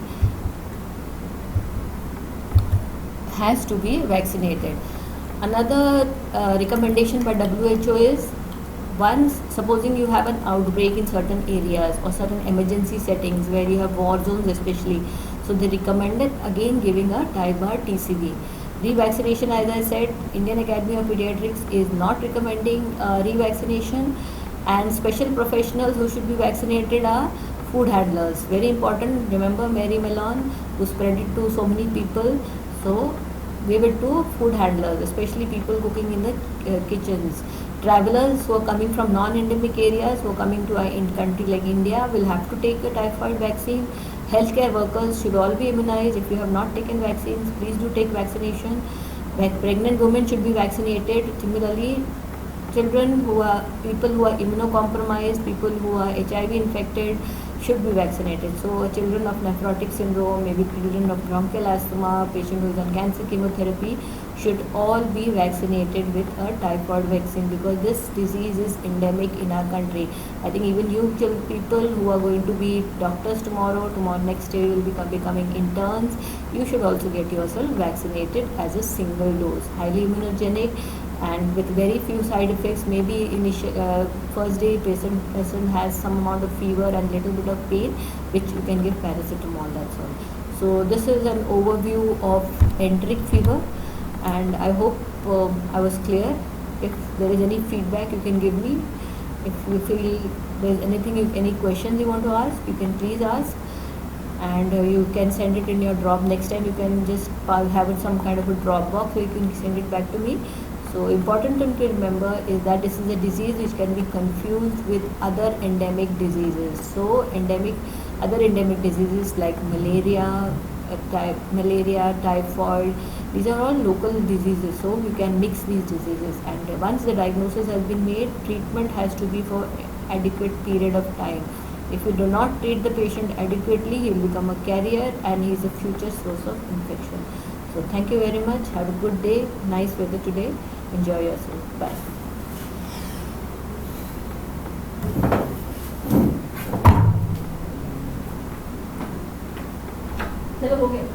has to be vaccinated. Another recommendation by WHO is, once supposing you have an outbreak in certain areas or certain emergency settings where you have war zones especially, so they recommended again giving a Type-B TCV. Revaccination, as I said, Indian Academy of Pediatrics is not recommending revaccination, and special professionals who should be vaccinated are food handlers. Very important, remember Mary Mellon who spread it to so many people. So give it to food handlers, especially people cooking in the kitchens. Travelers who are coming from non-endemic areas, who are coming to a country like India, will have to take a typhoid vaccine. Healthcare workers should all be immunized. If you have not taken vaccines, please do take vaccination. Pregnant women should be vaccinated. Similarly, children people who are immunocompromised, people who are HIV infected should be vaccinated. So children of nephrotic syndrome, maybe children of bronchial asthma, patient who is on cancer chemotherapy, should all be vaccinated with a typhoid vaccine, because this disease is endemic in our country. I think even you people who are going to be doctors tomorrow next day you will be becoming interns, you should also get yourself vaccinated as a single dose. Highly immunogenic and with very few side effects. Maybe first day person has some amount of fever and little bit of pain, which you can give paracetamol, that's all. So this is an overview of enteric fever, and I hope I was clear. If there is any feedback you can give me. If you feel there is anything, any questions you want to ask, you can please ask, and you can send it in your drop. Next time you can just have it some kind of a drop box so you can send it back to me. So important thing to remember is that this is a disease which can be confused with other endemic diseases. So other endemic diseases like malaria, typhoid, these are all local diseases, so you can mix these diseases, and once the diagnosis has been made, treatment has to be for adequate period of time. If you do not treat the patient adequately, he will become a carrier and he is a future source of infection. So thank you very much. Have a good day. Nice weather today. Enjoy yourself. Bye. चलो हो गया.